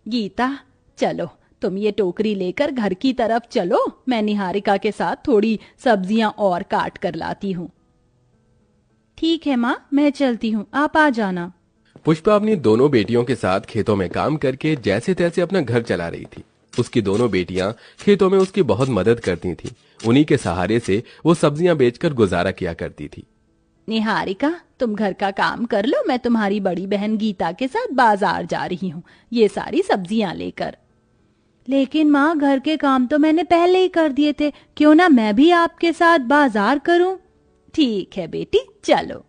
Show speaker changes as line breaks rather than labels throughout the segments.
गीता, चलो तुम ये टोकरी लेकर घर की तरफ चलो, मैं निहारिका के साथ थोड़ी सब्जियां और काट कर लाती हूँ। ठीक है माँ, मैं चलती हूँ, आप आ जाना।
पुष्पा अपनी दोनों बेटियों के साथ खेतों में काम करके जैसे तैसे अपना घर चला रही थी। उसकी दोनों बेटियां खेतों में उसकी बहुत मदद करती थीं। उन्हीं के सहारे से वो सब्जियां बेचकर गुजारा किया करती थी।
निहारिका, तुम घर का काम कर लो, मैं तुम्हारी बड़ी बहन गीता के साथ बाजार जा रही हूँ ये सारी सब्जियां लेकर। लेकिन माँ, घर के काम तो मैंने पहले ही कर दिए थे, क्यों ना मैं भी आपके साथ बाजार करूं? ठीक है बेटी, चलो।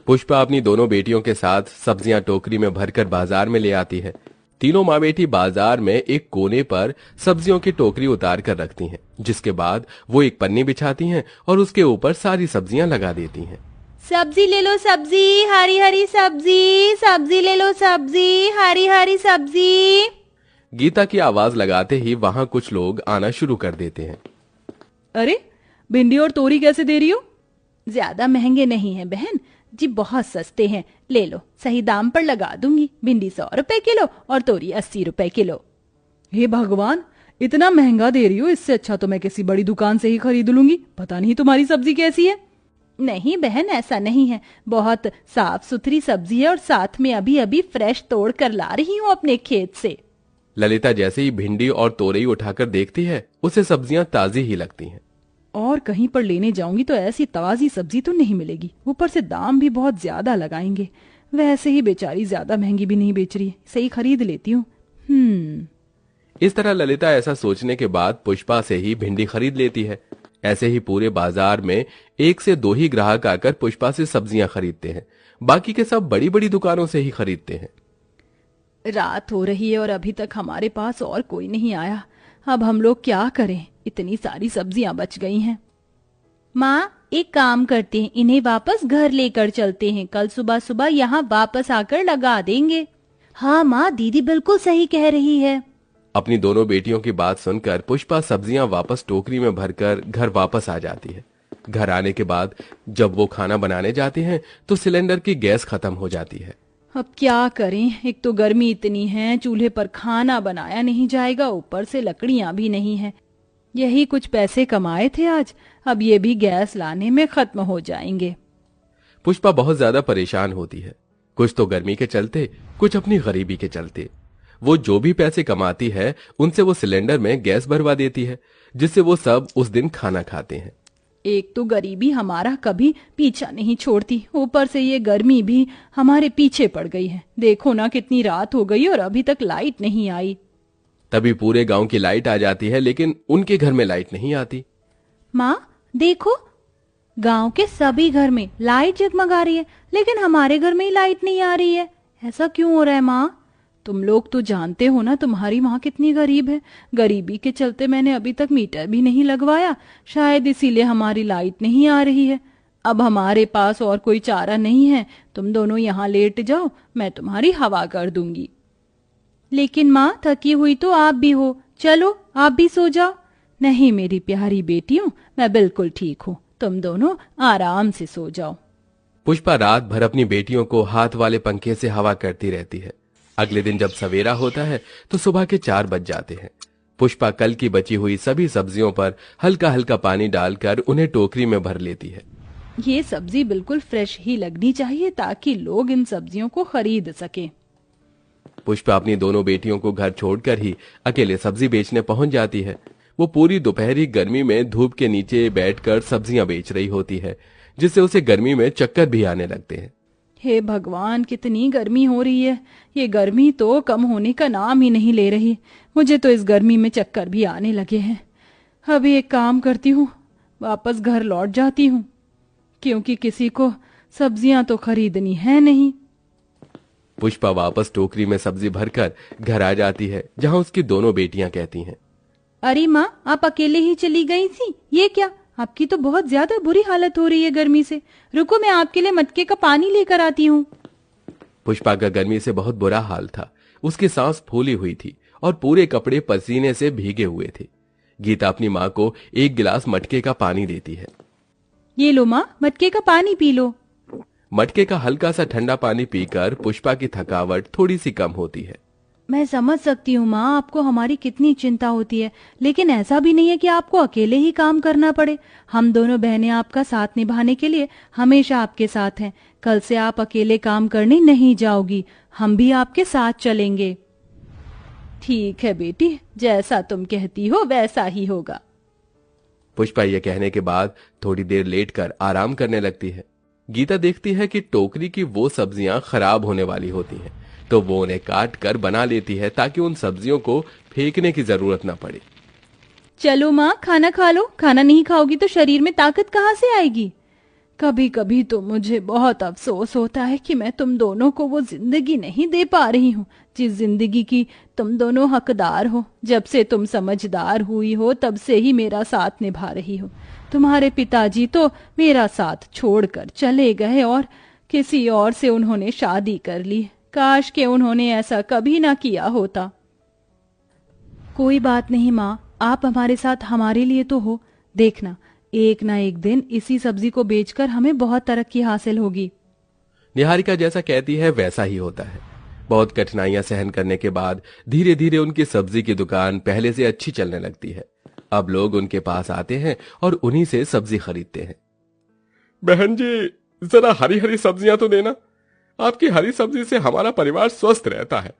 पुष्पा अपनी दोनों बेटियों के साथ सब्जियां टोकरी में भरकर बाजार में ले आती है। तीनों माँ बेटी बाजार में एक कोने पर सब्जियों की टोकरी उतार कर रखती हैं, जिसके बाद वो एक पन्नी बिछाती हैं और उसके ऊपर सारी सब्जियां लगा देती हैं।
सब्जी ले लो, सब्जी, हरी हरी सब्जी, सब्जी ले लो, सब्जी, हरी हरी सब्जी।
गीता की आवाज लगाते ही वहां कुछ लोग आना शुरू कर देते हैं।
अरे, भिंडी और तोरी कैसे दे रही हो? ज्यादा महंगे नहीं है बहन जी, बहुत सस्ते हैं, ले लो, सही दाम पर लगा दूंगी। भिंडी 100 रुपए किलो और तोरी 80 रुपए किलो। हे भगवान, इतना महंगा दे रही हो, इससे अच्छा तो मैं किसी बड़ी दुकान से ही खरीद लूंगी। पता नहीं तुम्हारी सब्जी कैसी है। नहीं बहन, ऐसा नहीं है, बहुत साफ सुथरी सब्जी है और साथ में अभी अभी फ्रेश तोड़ कर ला रही हूँ अपने खेत से।
ललिता जैसे ही भिंडी और तोरई उठाकर देखती है, उसे सब्जियां ताजी ही लगती हैं।
और कहीं पर लेने जाऊंगी तो ऐसी ताजी सब्जी तो नहीं मिलेगी, ऊपर से दाम भी बहुत ज्यादा लगाएंगे। वैसे ही बेचारी ज्यादा महंगी भी नहीं बेच रही है, सही खरीद लेती हूँ।
इस तरह ललिता ऐसा सोचने के बाद पुष्पा से ही भिंडी खरीद लेती है। ऐसे ही पूरे बाजार में 1 से 2 ही ग्राहक आकर पुष्पा से सब्जियां खरीदते हैं। बाकी के सब बड़ी बड़ी दुकानों से ही खरीदते हैं।
रात हो रही है और अभी तक हमारे पास और कोई नहीं आया। अब हम लोग क्या करें, इतनी सारी सब्जियां बच गई हैं। माँ, एक काम करते हैं, इन्हें वापस घर लेकर चलते हैं, कल सुबह सुबह यहाँ वापस आकर लगा देंगे। हाँ माँ, दीदी बिल्कुल सही कह रही है।
अपनी दोनों बेटियों की बात सुनकर पुष्पा सब्जियां वापस टोकरी में भरकर घर वापस आ जाती है। घर आने के बाद जब वो खाना बनाने जाते हैं तो सिलेंडर की गैस खत्म हो जाती है।
अब क्या करें, एक तो गर्मी इतनी है, चूल्हे पर खाना बनाया नहीं जाएगा, ऊपर से लकड़ियां भी नहीं है। यही कुछ पैसे कमाए थे आज, अब ये भी गैस लाने में खत्म हो जाएंगे।
पुष्पा बहुत ज्यादा परेशान होती है, कुछ तो गर्मी के चलते, कुछ अपनी गरीबी के चलते। वो जो भी पैसे कमाती है उनसे वो सिलेंडर में गैस भरवा देती है, जिससे वो सब उस दिन खाना खाते हैं।
एक तो गरीबी हमारा कभी पीछा नहीं छोड़ती, ऊपर से ये गर्मी भी हमारे पीछे पड़ गई है। देखो ना, कितनी रात हो गई और अभी तक लाइट नहीं आई।
तभी पूरे गांव की लाइट आ जाती है, लेकिन उनके घर में लाइट नहीं आती।
माँ देखो, गांव के सभी घर में लाइट जगमगा रही है, लेकिन हमारे घर में ही लाइट नहीं आ रही है। ऐसा क्यों हो रहा है माँ? तुम लोग तो जानते हो ना, तुम्हारी माँ कितनी गरीब है। गरीबी के चलते मैंने अभी तक मीटर भी नहीं लगवाया, शायद इसीलिए हमारी लाइट नहीं आ रही है। अब हमारे पास और कोई चारा नहीं है, तुम दोनों यहाँ लेट जाओ, मैं तुम्हारी हवा कर दूंगी। लेकिन माँ, थकी हुई तो आप भी हो, चलो आप भी सो जाओ। नहीं मेरी प्यारी बेटियों, मैं बिल्कुल ठीक हूँ, तुम दोनों आराम से सो जाओ।
पुष्पा रात भर अपनी बेटियों को हाथ वाले पंखे से हवा करती रहती है। अगले दिन जब सवेरा होता है तो सुबह के 4 बज जाते हैं। पुष्पा कल की बची हुई सभी सब्जियों पर हल्का हल्का पानी डालकर उन्हें टोकरी में भर लेती है।
ये सब्जी बिल्कुल फ्रेश ही लगनी चाहिए ताकि लोग इन सब्जियों को खरीद सके।
पुष्पा अपनी दोनों बेटियों को घर छोड़कर ही अकेले सब्जी बेचने पहुंच जाती है। वो पूरी दोपहरी गर्मी में धूप के नीचे बैठकर सब्जियां बेच रही होती है, जिससे उसे गर्मी में चक्कर भी आने लगते हैं।
हे भगवान, कितनी गर्मी हो रही है। ये गर्मी तो कम होने का नाम ही नहीं ले रही। मुझे तो इस गर्मी में चक्कर भी आने लगे हैं। अभी एक काम करती हूँ, वापस घर लौट जाती हूँ, क्योंकि किसी को सब्जियां तो खरीदनी है नहीं।
पुष्पा वापस टोकरी में सब्जी भरकर घर आ जाती है, जहां उसकी दोनों बेटियां कहती हैं,
अरे माँ, आप अकेले ही चली गई थी, ये क्या? आपकी तो बहुत ज्यादा बुरी हालत हो रही है गर्मी से। रुको, मैं आपके लिए मटके का पानी लेकर आती हूँ।
पुष्पा का गर्मी से बहुत बुरा हाल था। उसकी सांस फूली हुई थी और पूरे कपड़े पसीने से भीगे हुए थे। गीता अपनी माँ को 1 गिलास मटके का पानी देती है।
ये लो माँ, मटके का पानी पी लो।
मटके का हल्का सा ठंडा पानी पीकर पुष्पा की थकावट थोड़ी सी कम होती है।
मैं समझ सकती हूँ माँ, आपको हमारी कितनी चिंता होती है, लेकिन ऐसा भी नहीं है कि आपको अकेले ही काम करना पड़े। हम दोनों बहनें आपका साथ निभाने के लिए हमेशा आपके साथ हैं। कल से आप अकेले काम करने नहीं जाओगी, हम भी आपके साथ चलेंगे। ठीक है बेटी, जैसा तुम कहती हो वैसा ही होगा।
पुष्पा ये कहने के बाद थोड़ी देर लेटकर आराम करने लगती है। गीता देखती है कि टोकरी की वो सब्जियां खराब होने वाली होती हैं, तो वो उन्हें काट कर बना लेती है ताकि उन सब्जियों को फेंकने की जरूरत न पड़े।
चलो माँ, खाना खा लो। खाना नहीं खाओगी तो शरीर में ताकत कहाँ से आएगी। कभी कभी तो मुझे बहुत अफसोस होता है कि मैं तुम दोनों को वो जिंदगी नहीं दे पा रही हूँ जिस जिंदगी की तुम दोनों हकदार हो। जब से तुम समझदार हुई हो तब से ही मेरा साथ निभा रही हो। तुम्हारे पिताजी तो मेरा साथ छोड़कर चले गए और किसी और से उन्होंने शादी कर ली। काश के उन्होंने ऐसा कभी ना किया होता। कोई बात नहीं माँ, आप हमारे साथ हमारे लिए तो हो। देखना, एक ना एक दिन इसी सब्जी को बेचकर हमें बहुत तरक्की हासिल होगी।
निहारिका जैसा कहती है वैसा ही होता है। बहुत कठिनाइयां सहन करने के बाद धीरे धीरे उनकी सब्जी की दुकान पहले से अच्छी चलने लगती है। अब लोग उनके पास आते हैं और उन्हीं से सब्जी खरीदते हैं। बहन जी, जरा हरी हरी सब्जियां तो देना। आपकी हरी सब्जी से हमारा परिवार स्वस्थ रहता है।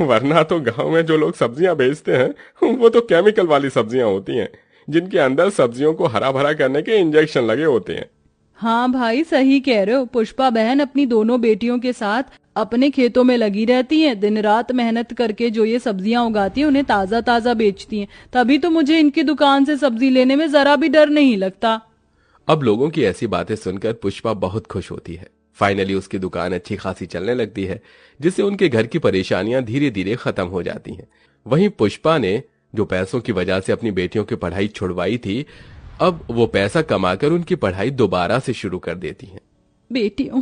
वरना तो गांव में जो लोग सब्जियां बेचते हैं वो तो केमिकल वाली सब्जियां होती हैं, जिनके अंदर सब्जियों को हरा भरा करने के इंजेक्शन लगे होते हैं।
हाँ भाई, सही कह रहे हो। पुष्पा बहन अपनी दोनों बेटियों के साथ अपने खेतों में लगी रहती हैं। दिन रात मेहनत करके जो ये सब्जियां उगाती हैं उन्हें ताजा ताजा बेचती हैं। तभी तो मुझे इनकी दुकान से सब्जी लेने में जरा भी डर नहीं लगता।
अब लोगों की ऐसी बातें सुनकर पुष्पा बहुत खुश होती है। फाइनली उसकी दुकान अच्छी खासी चलने लगती है, जिससे उनके घर की परेशानियां धीरे धीरे खत्म हो जाती हैं। वहीं पुष्पा ने जो पैसों की वजह से अपनी बेटियों की पढ़ाई छुड़वाई थी, अब वो पैसा कमाकर उनकी पढ़ाई दोबारा से शुरू कर देती हैं।
बेटियों,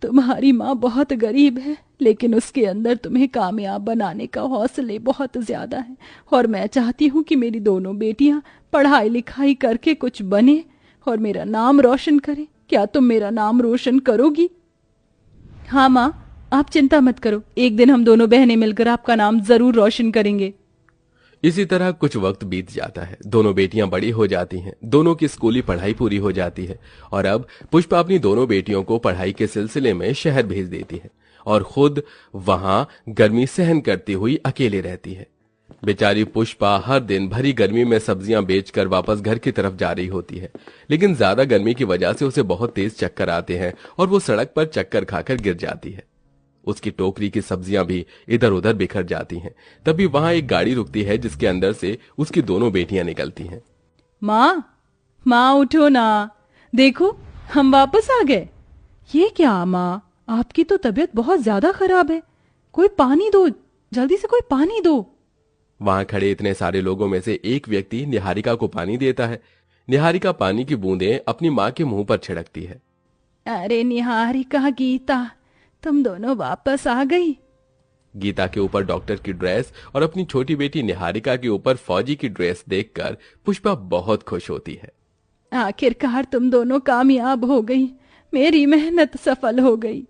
तुम्हारी माँ बहुत गरीब है, लेकिन उसके अंदर तुम्हें कामयाब बनाने का हौसले बहुत ज्यादा है। और मैं चाहती हूँ कि मेरी दोनों बेटियां पढ़ाई लिखाई करके कुछ बने और मेरा नाम रोशन करें। क्या तुम मेरा नाम रोशन करोगी? हाँ माँ, आप चिंता मत करो। एक दिन हम दोनों बहनें मिलकर आपका नाम जरूर रोशन करेंगे।
इसी तरह कुछ वक्त बीत जाता है। दोनों बेटियां बड़ी हो जाती हैं, दोनों की स्कूली पढ़ाई पूरी हो जाती है और अब पुष्पा अपनी दोनों बेटियों को पढ़ाई के सिलसिले में शहर भेज देती है और खुद वहां गर्मी सहन करती हुई अकेले रहती है। बेचारी पुष्पा हर दिन भरी गर्मी में सब्जियां बेचकर वापस घर की तरफ जा रही होती है, लेकिन ज्यादा गर्मी की वजह से उसे बहुत तेज चक्कर आते हैं और वो सड़क पर चक्कर खाकर गिर जाती है। उसकी टोकरी की सब्जियां भी इधर उधर बिखर जाती हैं। तभी वहां एक गाड़ी रुकती है जिसके अंदर से उसकी दोनों बेटियां निकलती हैं।
माँ उठो ना, देखो हम वापस आ गए। ये क्या माँ, आपकी तो तबीयत बहुत ज्यादा खराब है। कोई पानी दो, जल्दी से कोई पानी दो।
वहां खड़े इतने सारे लोगों में से एक व्यक्ति निहारिका को पानी देता है। निहारिका पानी की बूंदें अपनी माँ के मुंह पर छिड़कती है।
अरे निहारिका, गीता, तुम दोनों वापस आ गई।
गीता के ऊपर डॉक्टर की ड्रेस और अपनी छोटी बेटी निहारिका के ऊपर फौजी की ड्रेस देखकर पुष्पा बहुत खुश होती है।
आखिरकार तुम दोनों कामयाब हो गई, मेरी मेहनत सफल हो गई।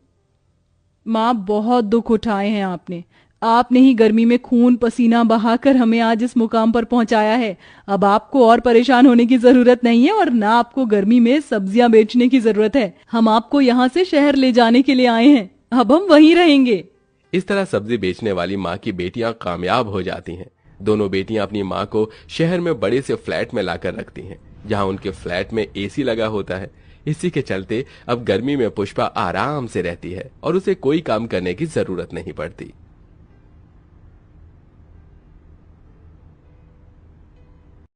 माँ, बहुत दुख उठाए हैं आपने। आपने ही गर्मी में खून पसीना बहाकर हमें आज इस मुकाम पर पहुंचाया है। अब आपको और परेशान होने की जरूरत नहीं है और ना आपको गर्मी में सब्जियां बेचने की जरूरत है। हम आपको यहाँ से शहर ले जाने के लिए आए हैं, अब हम वहीं रहेंगे।
इस तरह सब्जी बेचने वाली माँ की बेटियां कामयाब हो जाती हैं। दोनों बेटियां अपनी माँ को शहर में बड़े से फ्लैट में लाकर रखती हैं, जहाँ उनके फ्लैट में एसी लगा होता है। इसी के चलते अब गर्मी में पुष्पा आराम से रहती है और उसे कोई काम करने की जरूरत नहीं पड़ती।